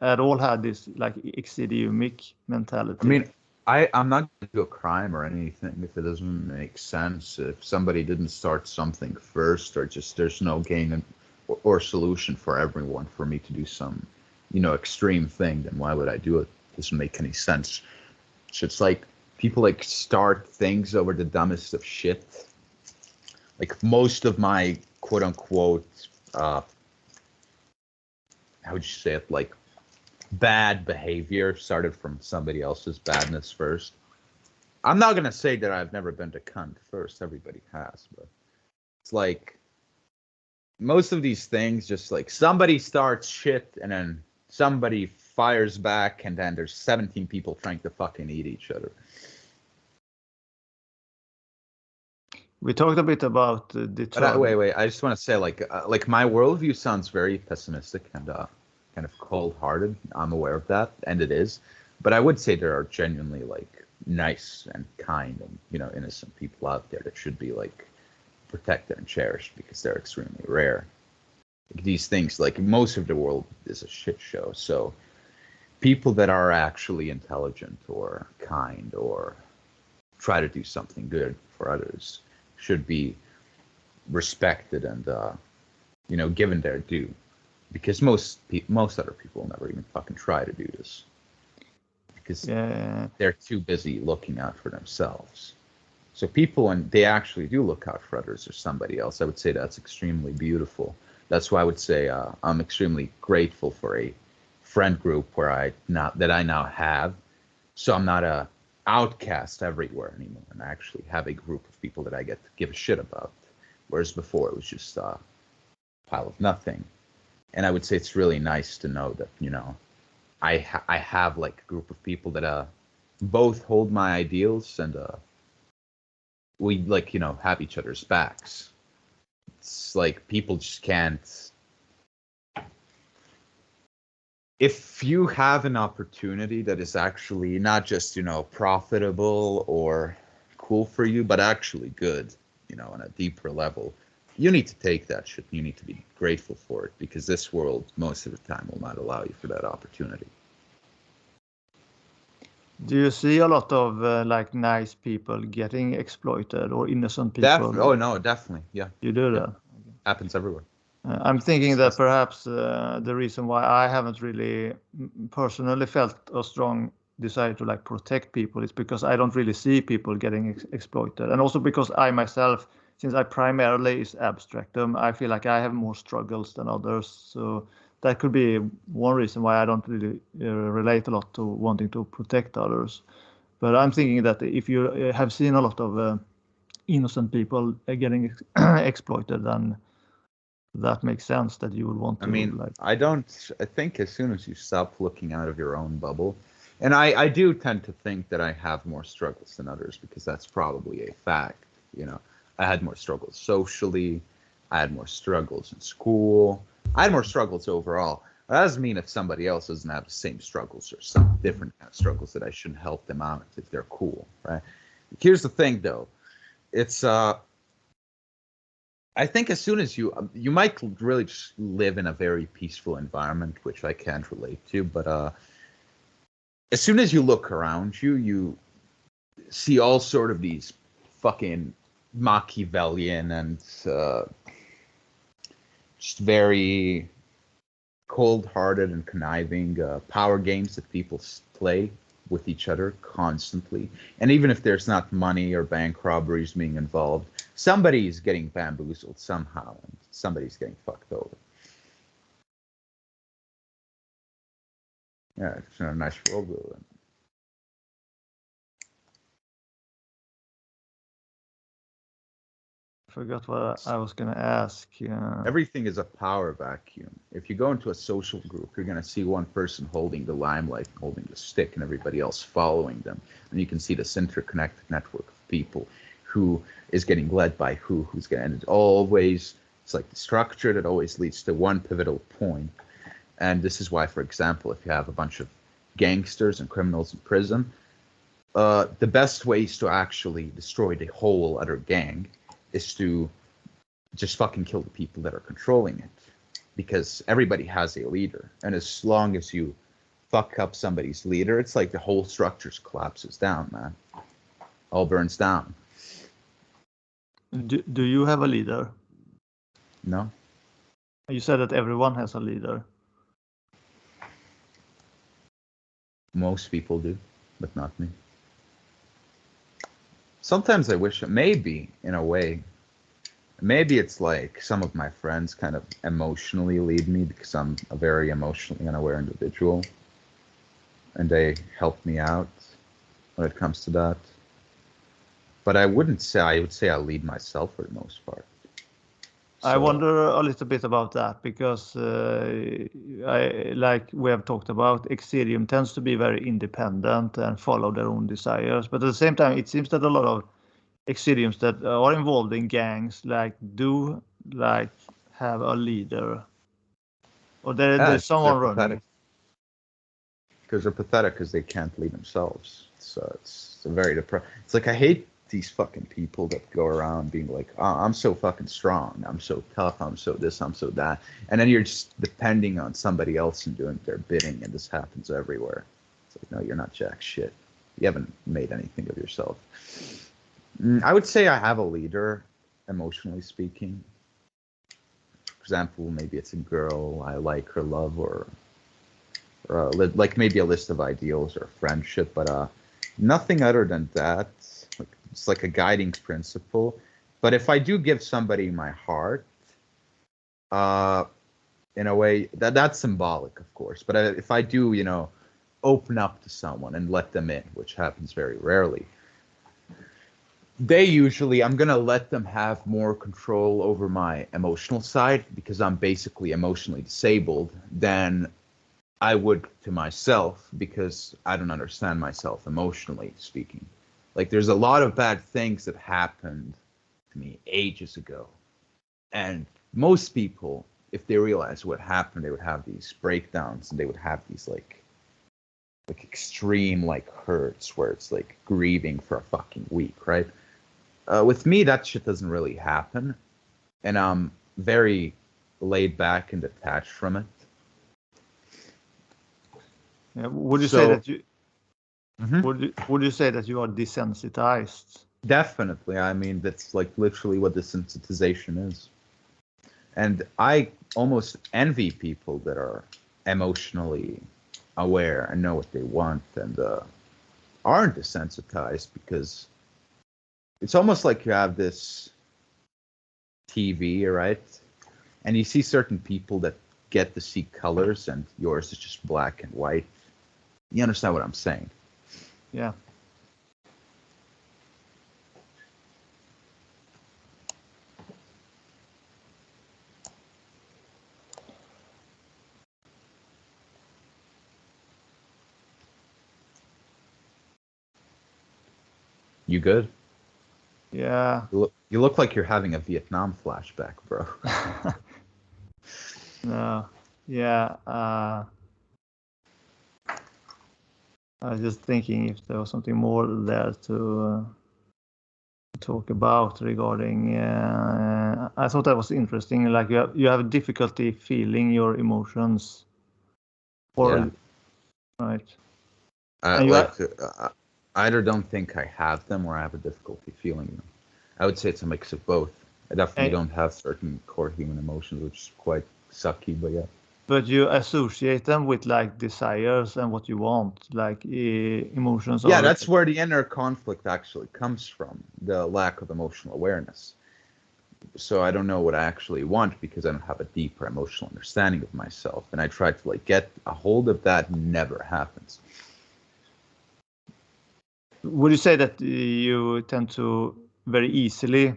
at all had this like exidiomic mentality. I mean, I'm not going to do a crime or anything if it doesn't make sense. If somebody didn't start something first, or just there's no gain or solution for everyone for me to do some, extreme thing, then why would I do it? It doesn't make any sense. So it's like people like start things over the dumbest of shit. Like most of my quote unquote, how would you say it? Like bad behavior started from somebody else's badness first. I'm not going to say that I've never been to cunt first. Everybody has, but it's like most of these things just like somebody starts shit and then somebody fires back and then there's 17 people trying to fucking eat each other. We talked a bit about the But wait. I just want to say, like my worldview sounds very pessimistic and kind of cold-hearted. I'm aware of that, and it is. But I would say there are genuinely like nice and kind and innocent people out there that should be like protected and cherished because they're extremely rare. Like, these things, like most of the world is a shit show. So people that are actually intelligent or kind or try to do something good for others should be respected and given their due, because most other people never even fucking try to do this because they're too busy looking out for themselves. So people, when they actually do look out for others or somebody else, I would say that's extremely beautiful. That's why I would say I'm extremely grateful for a friend group where I now have, so I'm not a outcast everywhere anymore, and I actually have a group of people that I get to give a shit about, whereas before it was just a pile of nothing. And I would say it's really nice to know that I have like a group of people that both hold my ideals and we like have each other's backs. It's like people just can't. If you have an opportunity that is actually not just, profitable or cool for you, but actually good, on a deeper level, you need to take that shit. You need to be grateful for it, because this world, most of the time, will not allow you for that opportunity. Do you see a lot of like nice people getting exploited or innocent people? Oh, no, definitely. Yeah. You do that? Okay. Happens everywhere. I'm thinking that perhaps the reason why I haven't really personally felt a strong desire to like protect people is because I don't really see people getting exploited, and also because I myself, since I primarily is abstractum, I feel like I have more struggles than others. So that could be one reason why I don't really relate a lot to wanting to protect others. But I'm thinking that if you have seen a lot of innocent people getting exploited, then that makes sense that you would want to. I mean, like, I think as soon as you stop looking out of your own bubble, and I do tend to think that I have more struggles than others, because that's probably a fact. You know, I had more struggles socially, I had more struggles in school, I had more struggles overall. That doesn't mean if somebody else doesn't have the same struggles or some different kind of struggles that I shouldn't help them out if they're cool, right? Here's the thing, though. It's I think as soon as you might really just live in a very peaceful environment, which I can't relate to, but as soon as you look around you, you see all sort of these fucking Machiavellian and just very cold-hearted and conniving power games that people play with each other constantly. And even if there's not money or bank robberies being involved, somebody's getting bamboozled somehow, and somebody's getting fucked over. Yeah, it's a nice world we live in. Forgot what I was gonna ask. Everything is a power vacuum. If you go into a social group, you're going to see one person holding the limelight, holding the stick, and everybody else following them. And you can see this interconnected network of people who is getting led by who's getting, and it's like the structure that always leads to one pivotal point. And this is why, for example, if you have a bunch of gangsters and criminals in prison, the best ways to actually destroy the whole other gang is to just fucking kill the people that are controlling it, because everybody has a leader, and as long as you fuck up somebody's leader, it's like the whole structure collapses down, man. All burns down. Do you have a leader? No. You said that everyone has a leader. Most people do, but not me. Sometimes I wish, maybe in a way, maybe it's like some of my friends kind of emotionally lead me, because I'm a very emotionally unaware individual, and they help me out when it comes to that. But I would say I lead myself for the most part. I wonder a little bit about that, because like we have talked about, Exitium tends to be very independent and follow their own desires. But at the same time, it seems that a lot of Exitiums that are involved in gangs do have a leader, or there's someone running. Because they're pathetic, because they can't lead themselves. So it's a very It's like, I hate these fucking people that go around being like, oh, I'm so fucking strong, I'm so tough, I'm so this, I'm so that, and then you're just depending on somebody else and doing their bidding, and this happens everywhere. It's like, no, you're not jack shit. You haven't made anything of yourself. I would say I have a leader, emotionally speaking. For example, maybe it's a girl I like her love, or like maybe a list of ideals or friendship, but nothing other than that. It's like a guiding principle. But if I do give somebody my heart, in a way, that's symbolic, of course. But if I do, open up to someone and let them in, which happens very rarely, I'm going to let them have more control over my emotional side, because I'm basically emotionally disabled, than I would to myself, because I don't understand myself emotionally speaking. Like, there's a lot of bad things that happened to me ages ago. And most people, if they realize what happened, they would have these breakdowns, and they would have these like extreme hurts where it's like grieving for a fucking week, right? With me, that shit doesn't really happen. And I'm very laid back and detached from it. Yeah, would you say that you... Mm-hmm. Would you say that you are desensitized? Definitely. I mean, that's like literally what desensitization is. And I almost envy people that are emotionally aware and know what they want and aren't desensitized, because it's almost like you have this TV, right? And you see certain people that get to see colors and yours is just black and white. You understand what I'm saying? Yeah. You good? Yeah. You look like you're having a Vietnam flashback, bro. No. Yeah. I was just thinking if there was something more there to talk about regarding. I thought that was interesting. Like you have difficulty feeling your emotions, or Yeah. right? I And you like I either don't think I have them or I have a difficulty feeling them. I would say it's a mix of both. I definitely don't have certain core human emotions, which is quite sucky, but yeah. But you associate them with like desires and what you want, like emotions. Yeah, that's where the inner conflict actually comes from, the lack of emotional awareness. So I don't know what I actually want because I don't have a deeper emotional understanding of myself. And I try to like get a hold of that, never happens. Would you say that you tend to very easily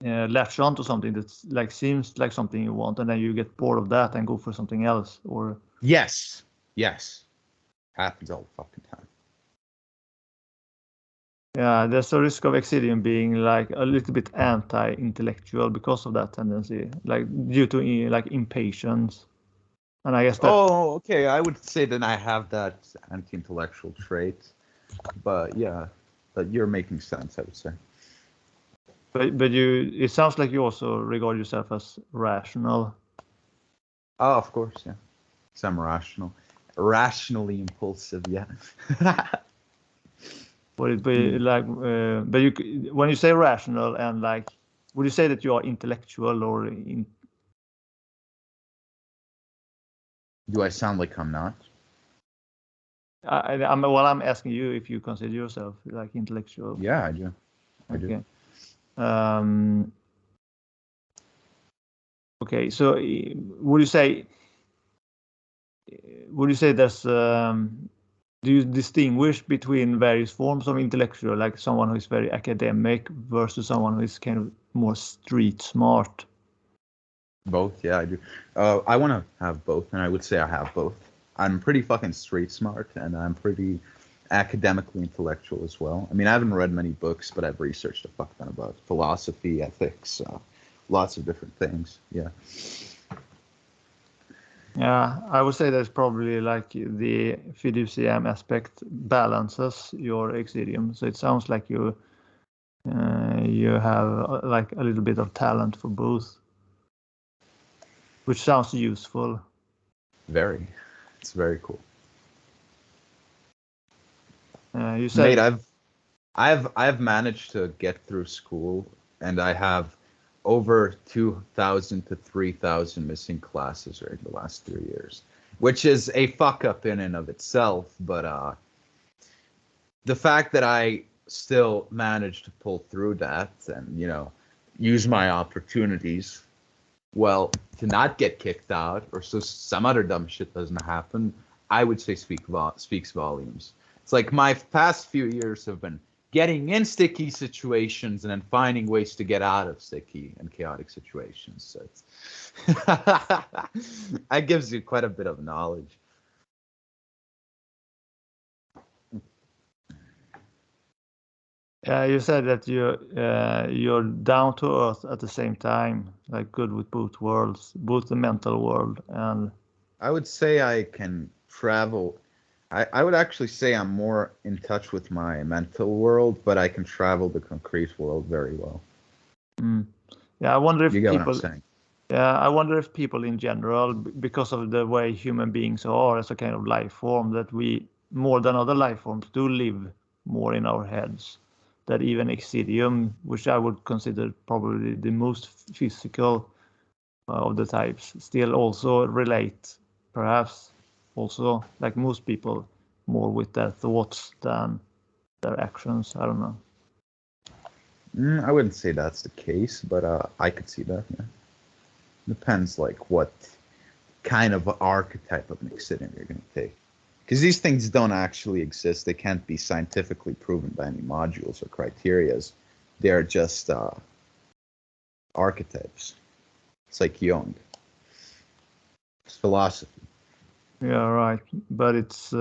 latch on to something that's like seems like something you want, and then you get bored of that and go for something else? Or yes, happens all the fucking time. yeah, there's a risk of Exitium being like a little bit anti-intellectual because of that tendency, like due to like impatience. And I guess that. Oh, okay. I would say that I have that anti-intellectual trait, but yeah, but you're making sense, I would say. But it sounds like you also regard yourself as rational. Oh, of course, yeah. Some rationally impulsive, yeah. Would it be like, but you when you say rational and like, would you say that you are intellectual or Do I sound like I'm not? I'm asking you if you consider yourself like intellectual. Yeah, I do. Okay. Okay. So would you say there's do you distinguish between various forms of intellectual, like someone who is very academic versus someone who is kind of more street smart? Both, yeah, I do. I want to have both, and I would say I have both. I'm pretty fucking street smart, and I'm pretty academically intellectual as well. I mean, I haven't read many books, but I've researched a fuck ton about philosophy, ethics, lots of different things. Yeah. Yeah, I would say that's probably like the fiduciam aspect balances your Exitium. So it sounds like you have like a little bit of talent for both, which sounds useful. Very. It's very cool. You said, Mate, I've managed to get through school, and I have over 2,000 to 3,000 missing classes during the last 3 years, which is a fuck up in and of itself. But the fact that I still managed to pull through that and, use my opportunities, well, to not get kicked out or so some other dumb shit doesn't happen, I would say speaks volumes. It's like my past few years have been getting in sticky situations and then finding ways to get out of sticky and chaotic situations. So it's that gives you quite a bit of knowledge. you said that you're down to earth at the same time, like good with both worlds, both the mental world and. I would say I can travel. I would actually say I'm more in touch with my mental world, but I can travel the concrete world very well. Yeah, I wonder if you get people. What I'm saying. Yeah, I wonder if people in general, because of the way human beings are as a kind of life form, that we more than other life forms do live more in our heads. That even Exitium, which I would consider probably the most physical of the types, still also relate, perhaps, also, like most people, more with their thoughts than their actions. I don't know. I wouldn't say that's the case, but I could see that. Yeah, depends like what kind of archetype of Exitium you're going to take, because these things don't actually exist. They can't be scientifically proven by any modules or criterias. They're just archetypes. It's like Jung. It's philosophy. Yeah, right. But it's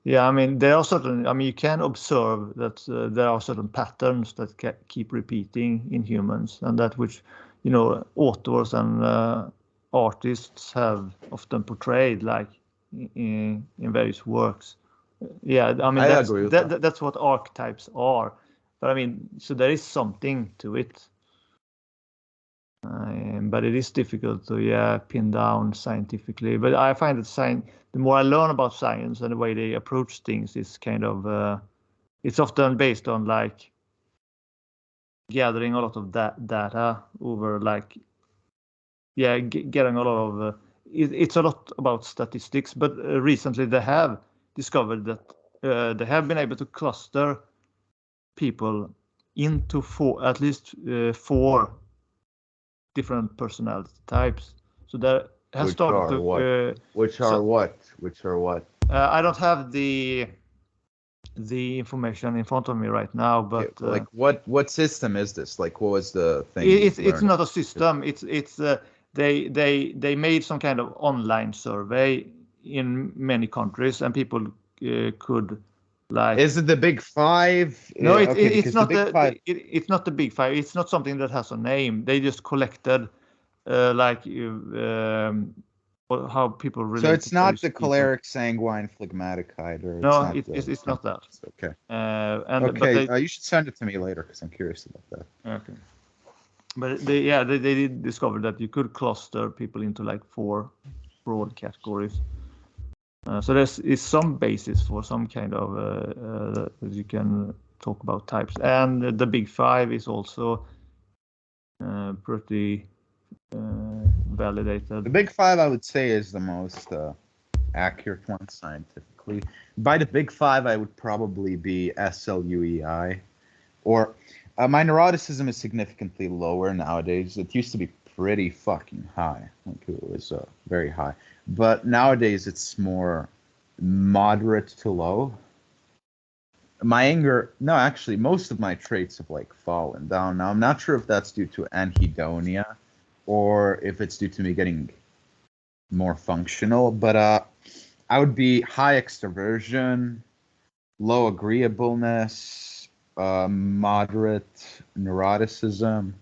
yeah. I mean, there are certain. I mean, you can observe that there are certain patterns that keep repeating in humans, and that which, you know, authors and artists have often portrayed, like in various works. Yeah, I mean, I agree with that. That's what archetypes are. But I mean, so there is something to it. But it is difficult to pin down scientifically. But I find that the more I learn about science and the way they approach things is kind of it's often based on like gathering a lot of data over like getting a lot of it's a lot about statistics. But recently they have discovered that they have been able to cluster people into at least four different personality types. So there has Which started are to what? Which are what? I don't have the information in front of me right now, but like what system is this? Like, what was the thing? It's not a system. It's they made some kind of online survey in many countries, and people could like. Is it the Big Five? No, Okay, it's not the Big Five. It's not the Big Five. It's not something that has a name. They just collected like how people relate. So it's to not the people. choleric, sanguine, phlegmatic either. No, it's not that. Okay. And okay, you should send it to me later because I'm curious about that. Okay. But they did discover that you could cluster people into like four broad categories. So is some basis for some kind of you can talk about types, and the Big Five is also pretty validated. The Big Five, I would say, is the most accurate one scientifically. By the Big Five, I would probably be SLUEI, or my neuroticism is significantly lower nowadays. It used to be pretty fucking high, like it was very high, but nowadays it's more moderate to low. My anger, no, actually, most of my traits have like fallen down. Now I'm not sure if that's due to anhedonia or if it's due to me getting more functional, but I would be high extroversion, low agreeableness, moderate neuroticism,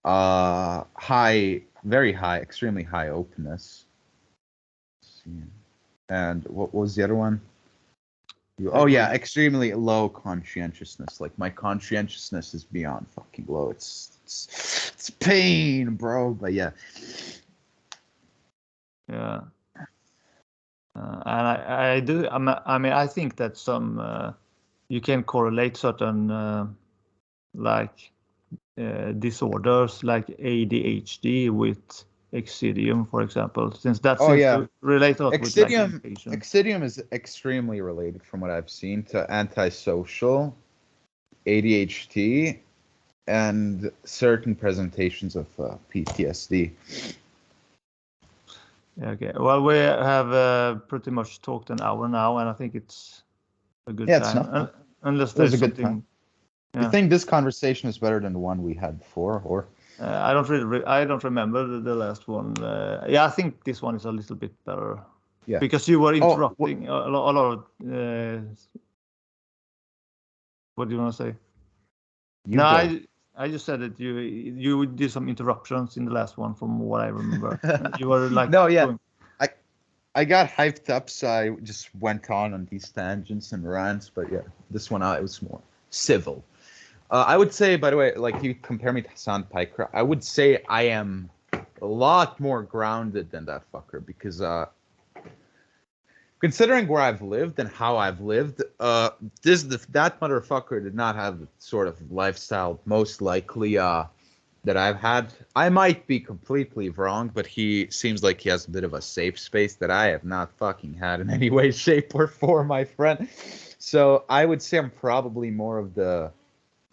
high, very high, extremely high openness. Let's see. And what was the other one? Oh yeah, extremely low conscientiousness. Like my conscientiousness is beyond fucking low. It's pain, bro. But yeah. Yeah. And I do. I mean, I think that some you can correlate certain like disorders like ADHD with Exitium, for example, since that seems to relate a lot with like education. Exitium is extremely related, from what I've seen, to antisocial, ADHD, and certain presentations of PTSD. Okay. Well, we have pretty much talked an hour now, and I think it's a good time. It's not unless there's something. Good time. Yeah. You think this conversation is better than the one we had before, or? I don't remember the last one. Yeah, I think this one is a little bit better. Yeah. Because you were interrupting a lot of. What do you want to say? I just said that you did some interruptions in the last one, from what I remember. You were like. No, yeah. I got hyped up, so I just went on these tangents and rants. But yeah, this one it was more civil. I would say, by the way, like you compare me to Hassan Piker, I would say I am a lot more grounded than that fucker, because considering where I've lived and how I've lived, that motherfucker did not have the sort of lifestyle most likely that I've had. I might be completely wrong, but he seems like he has a bit of a safe space that I have not fucking had in any way, shape, or form, my friend. So I would say I'm probably more of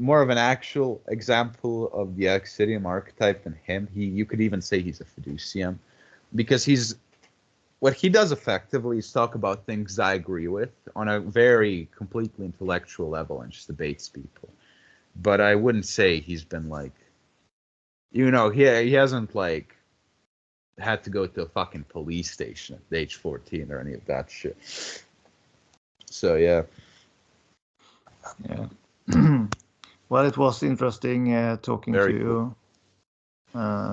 an actual example of the Exitium archetype than him. You could even say he's a fiducium, because what he does effectively is talk about things I agree with on a very completely intellectual level and just debates people. But I wouldn't say he's been like, he hasn't like had to go to a fucking police station at age 14 or any of that shit. So yeah. Yeah. Well, it was interesting talking Very to you.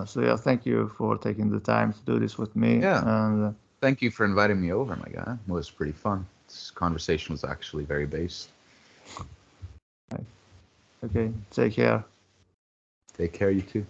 So yeah, thank you for taking the time to do this with me. Yeah. And Thank you for inviting me over, my guy. It was pretty fun. This conversation was actually very based. Okay, take care. Take care, you too.